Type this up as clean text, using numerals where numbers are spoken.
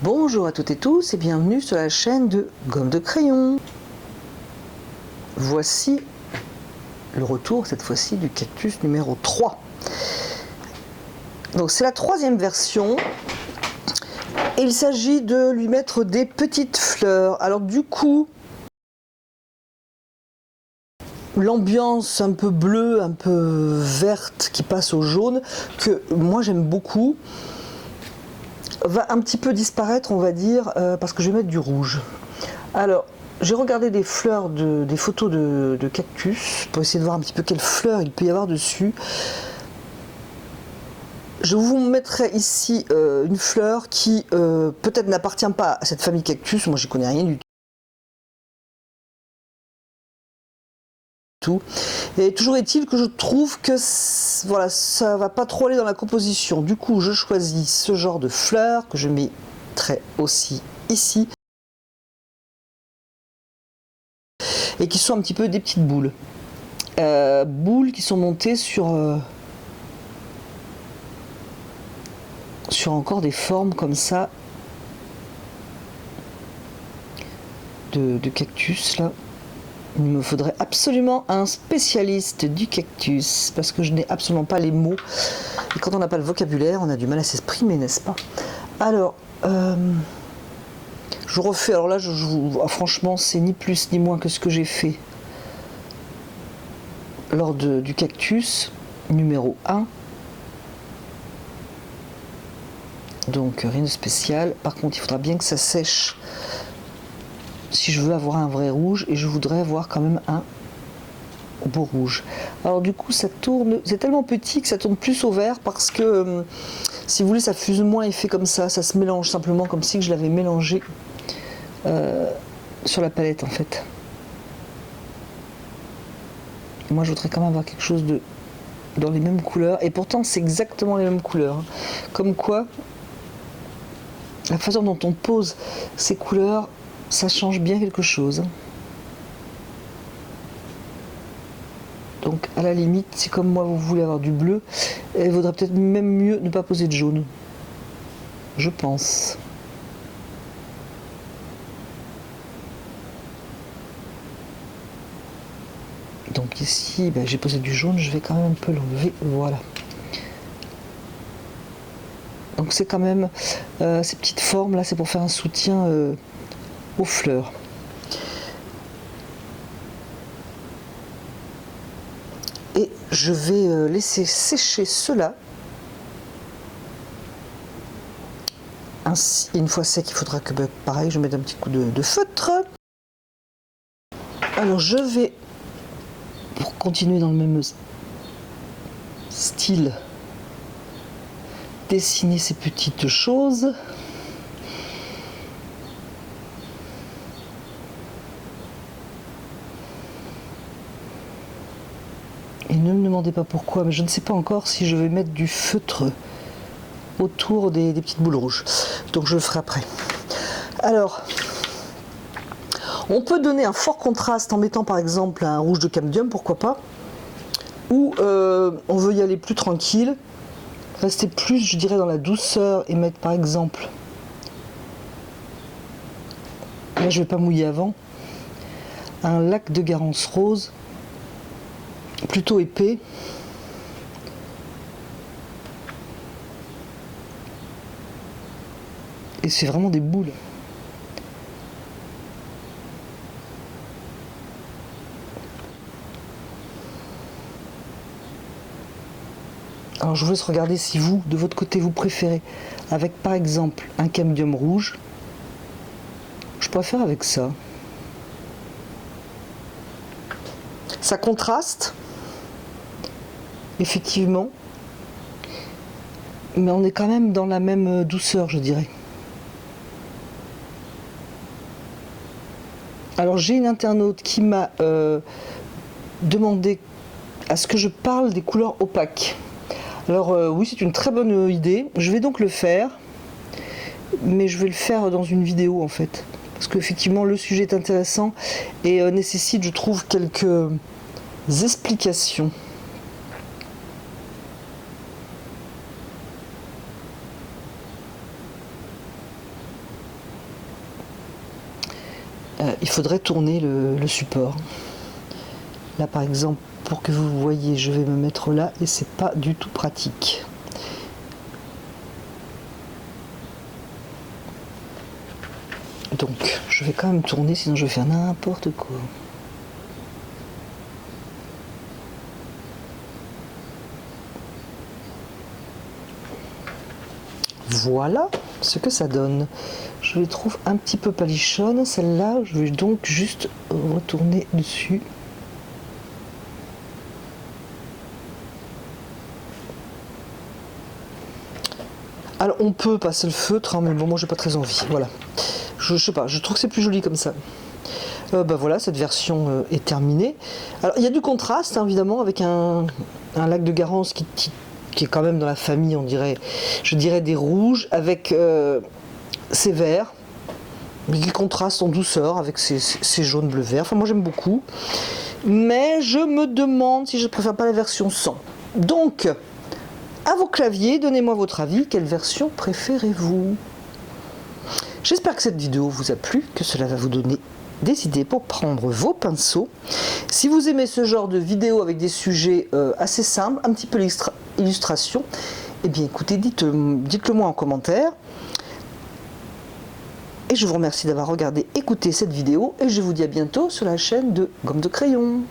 Bonjour à toutes et tous et bienvenue sur la chaîne de Gomme de Crayon. Voici le retour cette fois-ci du cactus numéro 3. Donc c'est la troisième version et il s'agit de lui mettre des petites fleurs. Alors du coup, l'ambiance un peu bleue, un peu verte qui passe au jaune, que moi j'aime beaucoup, va un petit peu disparaître, on va dire, parce que je vais mettre du rouge. Alors, j'ai regardé des fleurs, des photos de cactus pour essayer de voir un petit peu quelles fleurs il peut y avoir dessus. Je vous mettrai ici une fleur qui peut-être n'appartient pas à cette famille cactus, moi j'y connais rien du tout. Et toujours est-il que je trouve que voilà, ça va pas trop aller dans la composition. Du coup, je choisis ce genre de fleurs que je mettrai aussi ici. Et qui sont un petit peu des petites boules. Boules qui sont montées sur encore des formes comme ça de cactus là. Il me faudrait absolument un spécialiste du cactus parce que je n'ai absolument pas les mots et quand on n'a pas le vocabulaire on a du mal à s'exprimer, n'est-ce pas? Alors je refais, alors là franchement c'est ni plus ni moins que ce que j'ai fait lors du cactus numéro 1. Donc rien de spécial. Par contre il faudra bien que ça sèche si je veux avoir un vrai rouge, et je voudrais avoir quand même un beau rouge. Alors du coup ça tourne, c'est tellement petit que ça tourne plus au vert parce que si vous voulez ça fuse moins et fait comme ça se mélange simplement comme si je l'avais mélangé sur la palette en fait. Et moi je voudrais quand même avoir quelque chose de dans les mêmes couleurs, et pourtant c'est exactement les mêmes couleurs. Comme quoi la façon dont on pose ces couleurs, ça change bien quelque chose. Donc à la limite, si comme moi vous voulez avoir du bleu, il vaudrait peut-être même mieux ne pas poser de jaune. Je pense. Donc ici, j'ai posé du jaune, je vais quand même un peu l'enlever. Voilà. Donc c'est quand même ces petites formes là, c'est pour faire un soutien aux fleurs. Et je vais laisser sécher cela. Ainsi, une fois sec, il faudra que pareil, je mette un petit coup de feutre. Alors je vais, pour continuer dans le même style, dessiner ces petites choses. Et ne me demandez pas pourquoi, mais je ne sais pas encore si je vais mettre du feutre autour des petites boules rouges. Donc je le ferai après. Alors, on peut donner un fort contraste en mettant par exemple un rouge de cambium, pourquoi pas. Ou on veut y aller plus tranquille, rester plus, je dirais, dans la douceur et mettre par exemple, là je vais pas mouiller avant, un lac de Garance rose, plutôt épais. Et c'est vraiment des boules. Alors je vous laisse regarder si vous, de votre côté, vous préférez avec par exemple un cambium rouge. Je préfère avec ça. Ça contraste, effectivement, mais on est quand même dans la même douceur, je dirais. Alors j'ai une internaute qui m'a demandé à ce que je parle des couleurs opaques. Alors oui, c'est une très bonne idée. Je vais donc le faire, mais je vais le faire dans une vidéo en fait. Parce qu'effectivement le sujet est intéressant et nécessite, je trouve, quelques explications. il faudrait tourner le support. Là par exemple, pour que vous voyez, je vais me mettre là et c'est pas du tout pratique. Donc je vais quand même tourner, sinon je vais faire n'importe quoi. Voilà ce que ça donne. Je les trouve un petit peu palichonnes. Celle-là, je vais donc juste retourner dessus. Alors on peut passer le feutre, hein, mais bon, moi j'ai pas très envie. Voilà. Je sais pas, je trouve que c'est plus joli comme ça. Bah voilà, cette version est terminée. Alors il y a du contraste, hein, évidemment, avec un lac de Garance qui est quand même dans la famille, on dirait, je dirais des rouges, avec ces verts, mais qui contrastent en douceur avec ces jaunes, bleu, vert. Enfin moi j'aime beaucoup, mais je me demande si je préfère pas la version sans. Donc, à vos claviers, donnez-moi votre avis, quelle version préférez-vous? J'espère que cette vidéo vous a plu, que cela va vous donner des idées pour prendre vos pinceaux. Si vous aimez ce genre de vidéo avec des sujets assez simples, un petit peu l'illustration, eh bien écoutez, dites-le moi en commentaire. Et je vous remercie d'avoir regardé, écouté cette vidéo et je vous dis à bientôt sur la chaîne de Gomme de Crayon.